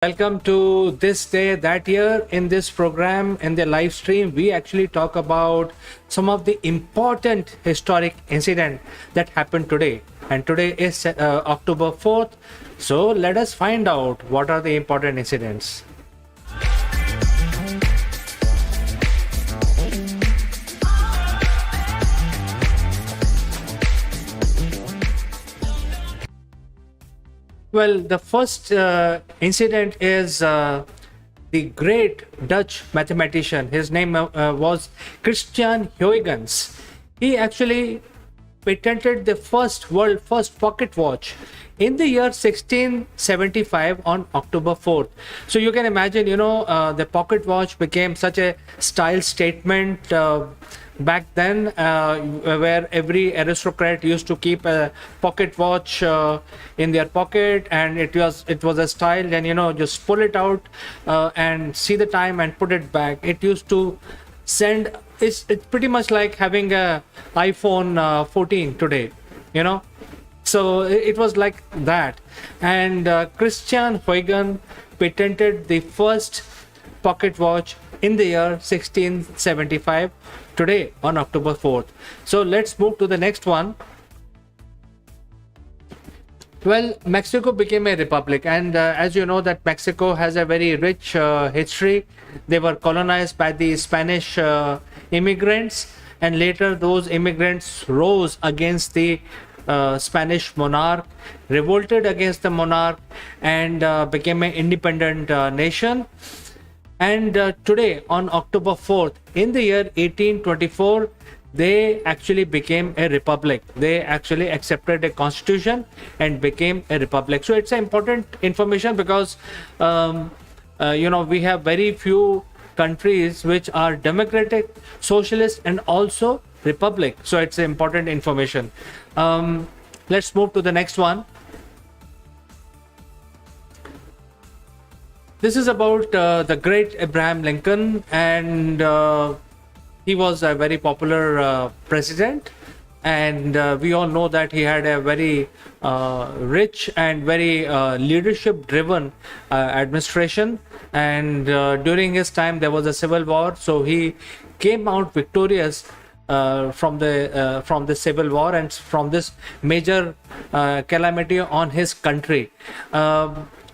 Welcome to This Day That Year. In this program, in the live stream, we actually talk about some of the important historic incident that happened today. And today is October 4th. So let us find out what are the important incidents. Well, the first incident is the great Dutch mathematician. His name was Christian Huygens. He actually patented the world first pocket watch in the year 1675 on October 4th. So you can imagine, the pocket watch became such a style statement back then, where every aristocrat used to keep a pocket watch in their pocket, and it was a style, and just pull it out and see the time and put it back. It used to send. It's pretty much like having a iPhone 14 today, So it was like that, and Christian Huygens patented the first pocket watch in the year 1675 today on October 4th. So let's move to the next one. Well, Mexico became a republic, and as you know that Mexico has a very rich history. They were colonized by the Spanish immigrants, and later those immigrants rose against the Spanish monarch, revolted against the monarch, and became an independent nation. And today, on October 4th, in the year 1824, they actually became a republic. They actually accepted a constitution and became a republic. So it's important information because, we have very few countries which are democratic, socialist, and also republic. So it's important information. Let's move to the next one. This is about the great Abraham Lincoln, and he was a very popular president, and we all know that he had a very rich and very leadership driven administration, and during his time there was a civil war, so he came out victorious from the civil war and from this major calamity on his country.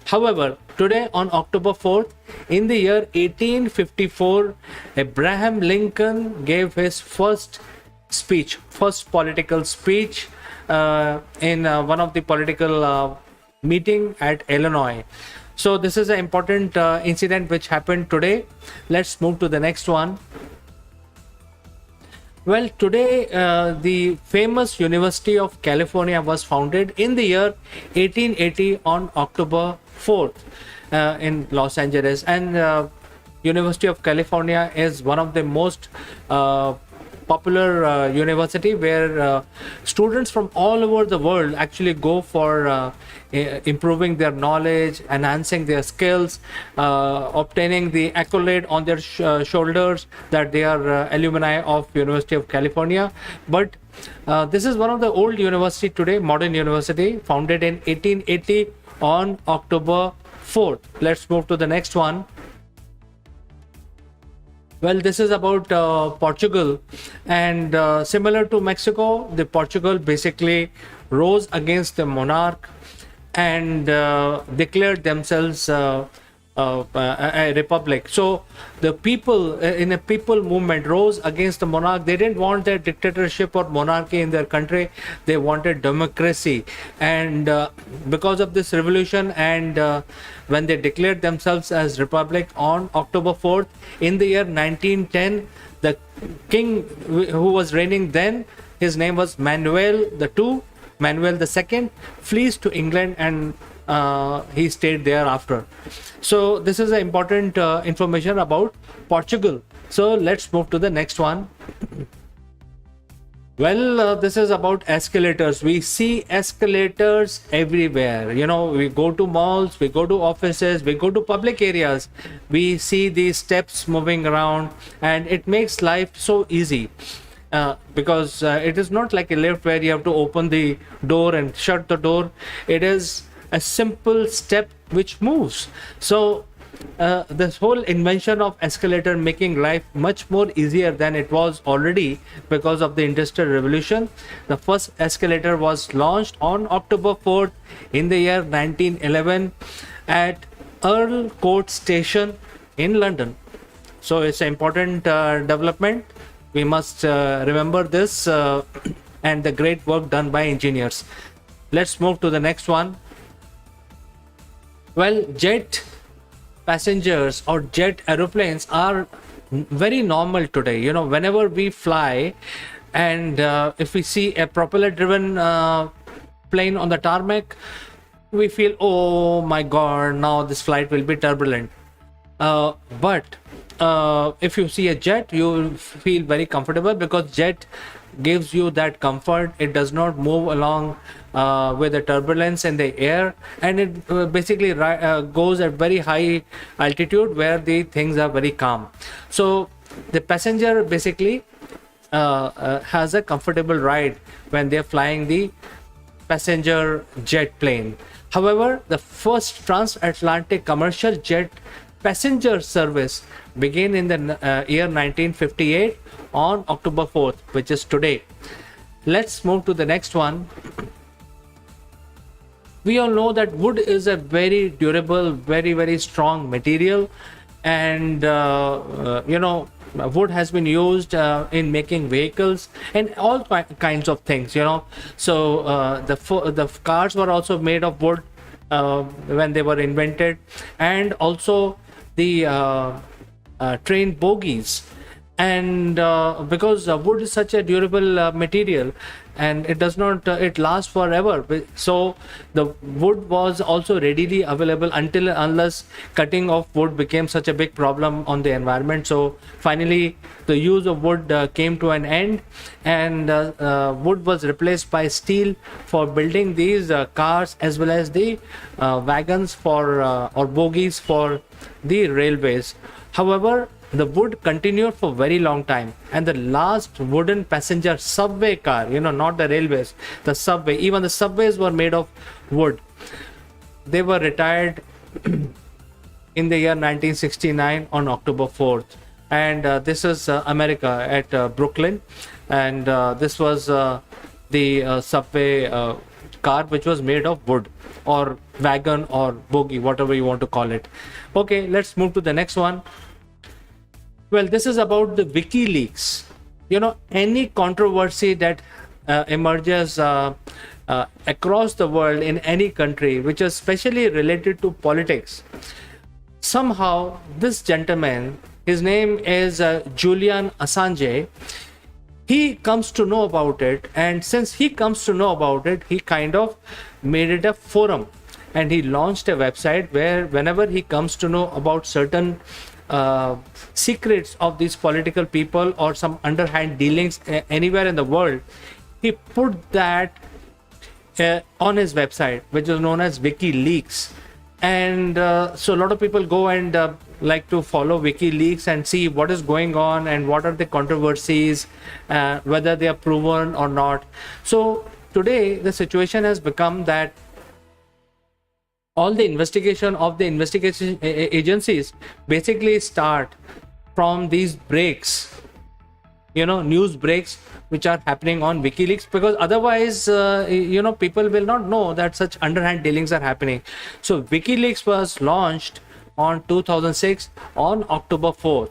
However, today on October 4th, in the year 1854, Abraham Lincoln gave his first political speech in one of the political meeting at Illinois. So this is an important incident which happened today. Let's move to the next one. Well, today the famous University of California was founded in the year 1880 on October 4th in Los Angeles, and University of California is one of the most popular university where students from all over the world actually go for improving their knowledge, enhancing their skills, obtaining the accolade on their shoulders that they are alumni of University of California. But this is one of the old university today, modern university, founded in 1880 on October 4th. Let's move to the next one. Well, this is about Portugal, and similar to Mexico, the Portugal basically rose against the monarch and declared themselves a republic. So the people in a people movement rose against the monarch. They didn't want their dictatorship or monarchy in their country. They wanted democracy, and because of this revolution, and when they declared themselves as republic on October 4th in the year 1910, the king who was reigning then, his name was Manuel II, flees to England, and he stayed there after. So this is an important information about Portugal. So let's move to the next one. Well, this is about escalators. We see escalators everywhere. We go to malls, we go to offices, we go to public areas. We see these steps moving around, and it makes life so easy. Because it is not like a lift where you have to open the door and shut the door. It is a simple step which moves. So this whole invention of escalator making life much more easier than it was already because of the Industrial Revolution. The first escalator was launched on October 4th in the year 1911 at Earl Court Station in London. So it's an important development. We must remember this and the great work done by engineers. Let's move to the next one. Well, jet passengers or jet aeroplanes are very normal today. You know, whenever we fly and if we see a propeller driven plane on the tarmac, we feel, oh my god, now this flight will be turbulent. But if you see a jet, you will feel very comfortable because jet gives you that comfort. It does not move along with the turbulence in the air, and it basically goes at very high altitude where the things are very calm. So the passenger basically has a comfortable ride when they're flying the passenger jet plane. However, the first transatlantic commercial jet passenger service began in the year 1958 on October 4th, which is today. Let's move to the next one. We all know that wood is a very durable, very strong material, and wood has been used in making vehicles and all kinds of things. So the cars were also made of wood when they were invented, and also the train bogies. And because wood is such a durable material, and it does not it lasts forever, so the wood was also readily available unless cutting of wood became such a big problem on the environment. So finally the use of wood came to an end, and wood was replaced by steel for building these cars as well as the wagons for or bogies for the railways. However, the wood continued for a very long time, and the last wooden passenger subway car, not the railways, the subway, even the subways were made of wood. They were retired in the year 1969 on October 4th. And this is America at Brooklyn, and this was the subway car which was made of wood, or wagon, or bogie, whatever you want to call it. Okay, let's move to the next one. Well, this is about the WikiLeaks. Any controversy that emerges across the world in any country, which is especially related to politics, somehow this gentleman, his name is Julian Assange, he comes to know about it. And since he comes to know about it, he kind of made it a forum, and he launched a website where whenever he comes to know about certain secrets of these political people or some underhand dealings anywhere in the world, he put that on his website, which is known as WikiLeaks. And so a lot of people go and like to follow WikiLeaks and see what is going on and what are the controversies, whether they are proven or not. So today the situation has become that all the investigation of the investigation agencies basically start from these breaks, news breaks which are happening on WikiLeaks, because otherwise people will not know that such underhand dealings are happening. So WikiLeaks was launched on 2006 on October 4th,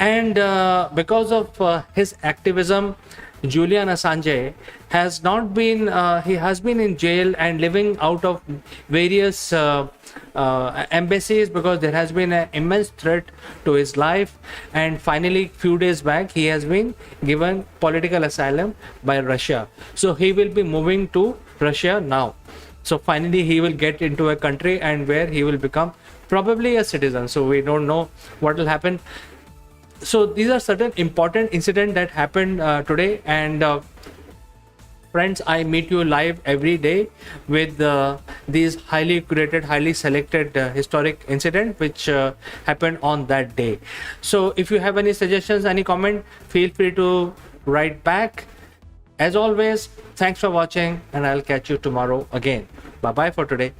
and because of his activism, Julian Assange has not been he has been in jail and living out of various embassies, because there has been an immense threat to his life. And finally, few days back, he has been given political asylum by Russia, so he will be moving to Russia now. So finally he will get into a country and where he will become probably a citizen. So we don't know what will happen. So these are certain important incidents that happened today. And friends, I meet you live every day with these highly curated, highly selected historic incidents which happened on that day. So if you have any suggestions, any comment, feel free to write back. As always, thanks for watching, and I'll catch you tomorrow again. Bye bye for today.